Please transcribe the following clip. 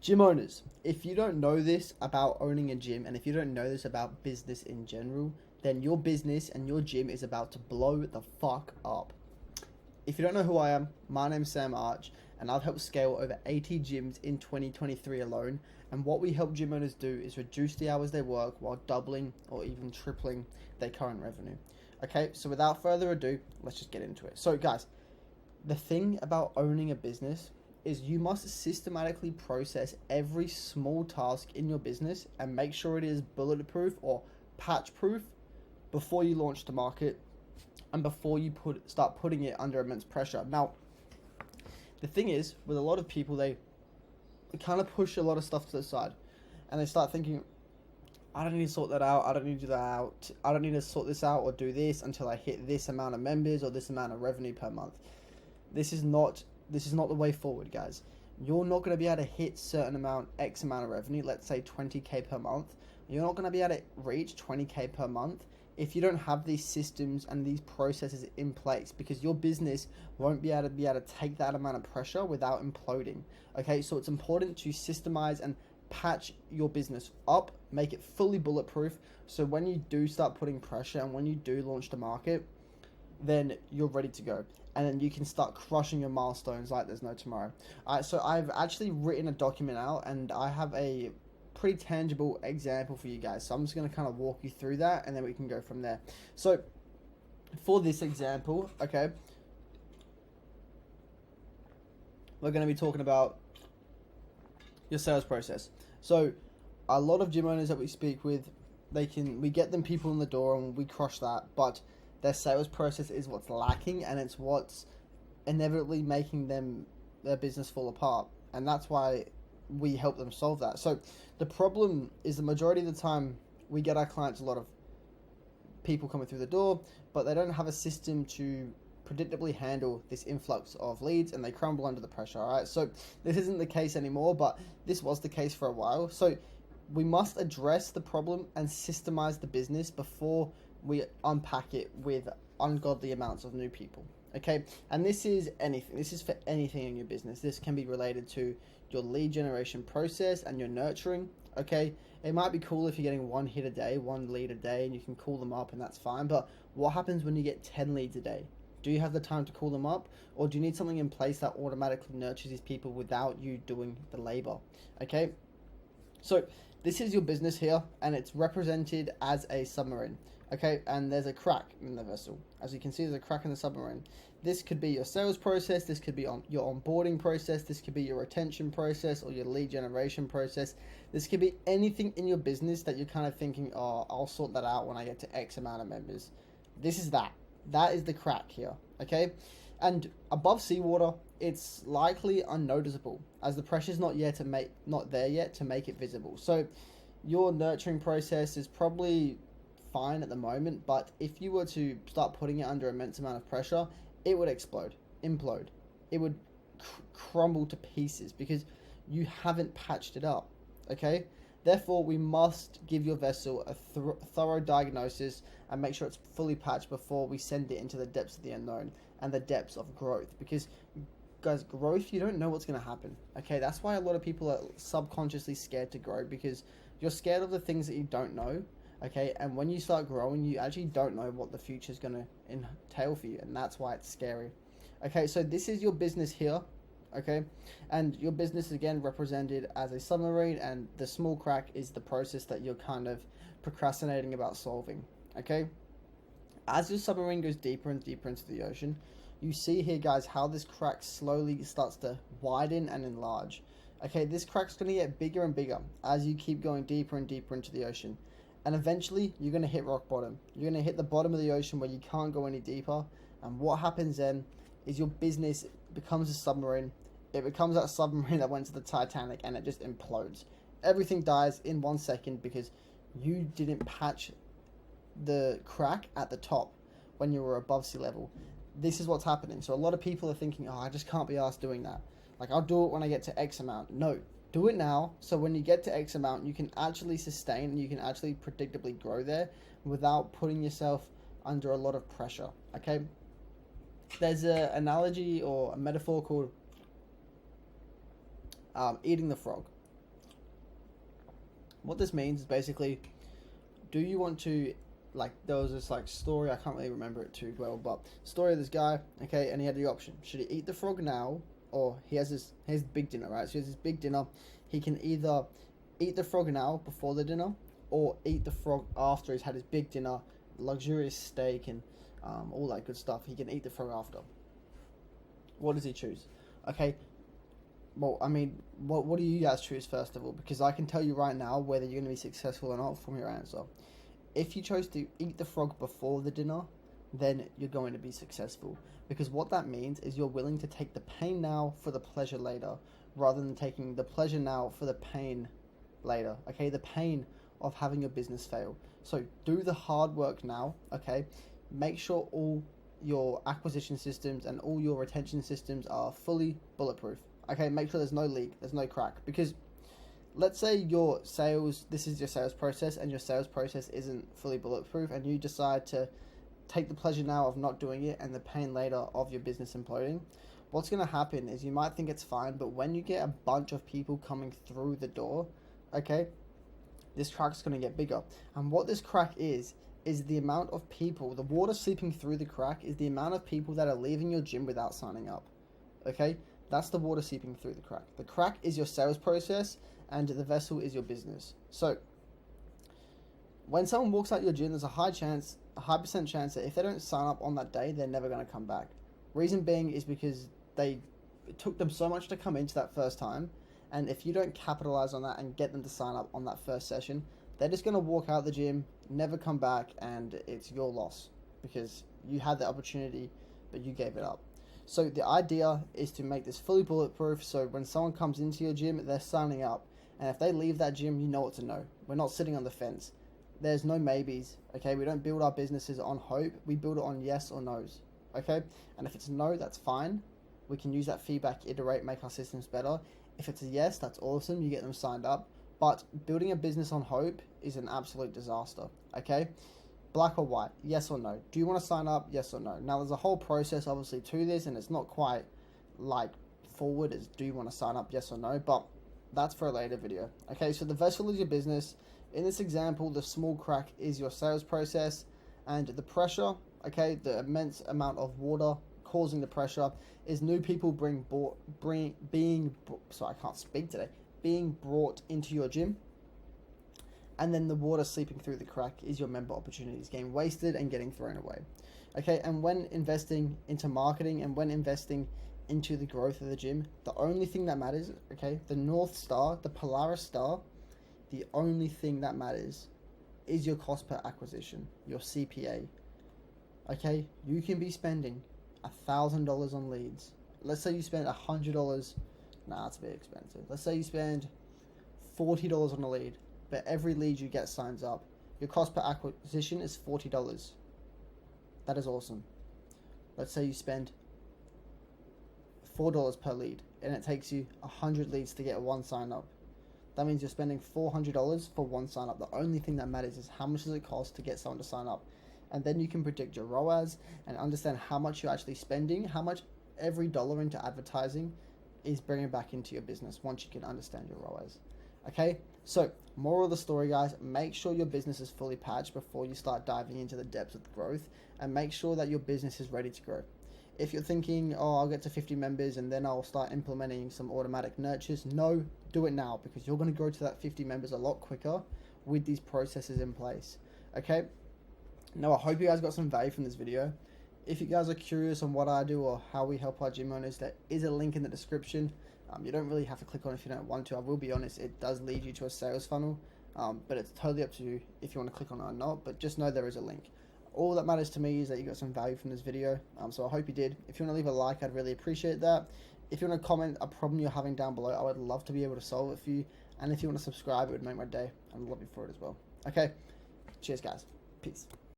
Gym owners, if you don't know this about owning a gym and if you don't know this about business in general, then your business and your gym is about to blow the fuck up. If you don't know who I am, my name's Sam Arch, and I've helped scale over 80 gyms in 2023 alone. And what we help gym owners do is reduce the hours they work while doubling or even tripling their current revenue. Okay, so without further ado, let's just get into it. So, guys, the thing about owning a business is you must systematically process every small task in your business and make sure it is bulletproof or patch proof before you launch to market and before you start putting it under immense pressure. Now, the thing is, with a lot of people, they kind of push a lot of stuff to the side and they start thinking, I don't need to sort that out, I don't need to do that out, I don't need to sort this out or do this until I hit this amount of members or this amount of revenue per month. This is not the way forward, guys. You're not going to be able to hit X amount of revenue, let's say 20k per month. You're not going to be able to reach 20k per month if you don't have these systems and these processes in place, because your business won't be able to take that amount of pressure without imploding. Okay, so it's important to systemize and patch your business up, make it fully bulletproof, so when you do start putting pressure and when you do launch the market, then you're ready to go. And then you can start crushing your milestones like there's no tomorrow. Alright, so I've actually written a document out and I have a pretty tangible example for you guys. So I'm just going to kind of walk you through that and then we can go from there. So for this example, okay, we're going to be talking about your sales process. So a lot of gym owners that we speak with, we get them people in the door and we crush that, but their sales process is what's lacking, and it's what's inevitably making their business fall apart. And that's why we help them solve that. So the problem is, the majority of the time we get our clients a lot of people coming through the door, but they don't have a system to predictably handle this influx of leads and they crumble under the pressure. All right, so this isn't the case anymore, but this was the case for a while. So we must address the problem and systemize the business before we unpack it with ungodly amounts of new people. Okay, and this is anything. This is for anything in your business. This can be related to your lead generation process and your nurturing. Okay, it might be cool if you're getting one hit a day, one lead a day, and you can call them up, and that's fine. But what happens when you get 10 leads a day? Do you have the time to call them up, or do you need something in place that automatically nurtures these people without you doing the labor? Okay, so this is your business here, and it's represented as a submarine. Okay, and there's a crack in the vessel. As you can see, there's a crack in the submarine. This could be your sales process, this could be your onboarding process, this could be your retention process or your lead generation process. This could be anything in your business that you're kind of thinking, oh, I'll sort that out when I get to X amount of members. This is that. That is the crack here, okay? And above seawater, it's likely unnoticeable as the pressure's not there yet to make it visible. So your nurturing process is probably fine at the moment, but if you were to start putting it under immense amount of pressure, it would implode. It would crumble to pieces because you haven't patched it up. Okay, therefore we must give your vessel a thorough diagnosis and make sure it's fully patched before we send it into the depths of the unknown and the depths of growth. Because guys, growth, you don't know what's going to happen. Okay, that's why a lot of people are subconsciously scared to grow, because you're scared of the things that you don't know. Okay, and when you start growing, you actually don't know what the future is going to entail for you, and that's why it's scary. Okay, so this is your business here, okay, and your business is again represented as a submarine, and the small crack is the process that you're kind of procrastinating about solving. Okay, as your submarine goes deeper and deeper into the ocean, you see here, guys, how this crack slowly starts to widen and enlarge. Okay, this crack's going to get bigger and bigger as you keep going deeper and deeper into the ocean. And eventually, you're going to hit rock bottom. You're going to hit the bottom of the ocean where you can't go any deeper. And what happens then is your business becomes a submarine. It becomes that submarine that went to the Titanic, and it just implodes. Everything dies in 1 second because you didn't patch the crack at the top when you were above sea level. This is what's happening. So a lot of people are thinking, oh, I just can't be asked doing that. Like, I'll do it when I get to X amount. No. Do it now, so when you get to X amount, you can actually sustain and you can actually predictably grow there without putting yourself under a lot of pressure, okay? There's an analogy or a metaphor called eating the frog, What this means is basically, do you want to, like, there was this like story, I can't really remember it too well, but story of this guy, okay, and he had the option: should he eat the frog now, or he has his big dinner, right? So he has this big dinner. He can either eat the frog now before the dinner, or eat the frog after he's had his big dinner, luxurious steak and all that good stuff. He can eat the frog after. What does he choose? Okay. Well, I mean, what do you guys choose first of all? Because I can tell you right now whether you're going to be successful or not from your answer. If you chose to eat the frog before the dinner, then you're going to be successful. Because what that means is you're willing to take the pain now for the pleasure later, rather than taking the pleasure now for the pain later. Okay, the pain of having your business fail. So do the hard work now. Okay, make sure all your acquisition systems and all your retention systems are fully bulletproof. Okay, make sure there's no leak, there's no crack. Because let's say your sales, this is your sales process, and your sales process isn't fully bulletproof, and you decide to take the pleasure now of not doing it and the pain later of your business imploding. What's going to happen is you might think it's fine, but when you get a bunch of people coming through the door, okay, this crack's going to get bigger. And what this crack is the amount of people, the water seeping through the crack is the amount of people that are leaving your gym without signing up. Okay, that's the water seeping through the crack. The crack is your sales process, and the vessel is your business. So when someone walks out your gym, there's a high percent chance that if they don't sign up on that day, they're never going to come back. Reason being is because it took them so much to come into that first time, and if you don't capitalize on that and get them to sign up on that first session, they're just going to walk out the gym, never come back, and it's your loss because you had the opportunity, but you gave it up. So the idea is to make this fully bulletproof, so when someone comes into your gym, they're signing up, and if they leave that gym, you know what to know. We're not sitting on the fence. There's no maybes, okay? We don't build our businesses on hope. We build it on yes or no's, okay? And if it's no, that's fine. We can use that feedback, iterate, make our systems better. If it's a yes, that's awesome. You get them signed up. But building a business on hope is an absolute disaster, okay? Black or white, yes or no. Do you want to sign up, yes or no? Now, there's a whole process, obviously, to this, and it's not quite, like, forward as do you want to sign up, yes or no, but that's for a later video. Okay, so the vessel is your business. In this example, the small crack is your sales process, and the pressure, okay, the immense amount of water causing the pressure is new people being brought into your gym. And then the water seeping through the crack is your member opportunities getting wasted and getting thrown away. Okay, and when investing into marketing and when investing into the growth of the gym, the only thing that matters, okay, the North Star, the Polaris Star, the only thing that matters is your cost per acquisition, your CPA. Okay, you can be spending $1,000 on leads. Let's say you spend $100. Nah, that's a bit expensive. Let's say you spend $40 on a lead, but every lead you get signs up. Your cost per acquisition is $40. That is awesome. Let's say you spend $4 per lead, and it takes you 100 leads to get one sign up. That means you're spending $400 for one sign up. The only thing that matters is how much does it cost to get someone to sign up. And then you can predict your ROAS and understand how much you're actually spending, how much every dollar into advertising is bringing back into your business once you can understand your ROAS. Okay, so moral of the story, guys, make sure your business is fully patched before you start diving into the depths of growth, and make sure that your business is ready to grow. If you're thinking, oh, I'll get to 50 members and then I'll start implementing some automatic nurtures, no, do it now, because you're going to grow to that 50 members a lot quicker with these processes in place. Okay, now I hope you guys got some value from this video. If you guys are curious on what I do or how we help our gym owners, there is a link in the description. You don't really have to click on it if you don't want to. I will be honest, it does lead you to a sales funnel, but it's totally up to you if you want to click on it or not, but just know there is a link. All that matters to me is that you got some value from this video, so I hope you did. If you want to leave a like, I'd really appreciate that. If you want to comment a problem you're having down below, I would love to be able to solve it for you. And if you want to subscribe, it would make my day. I'd love you for it as well. Okay, cheers guys. Peace.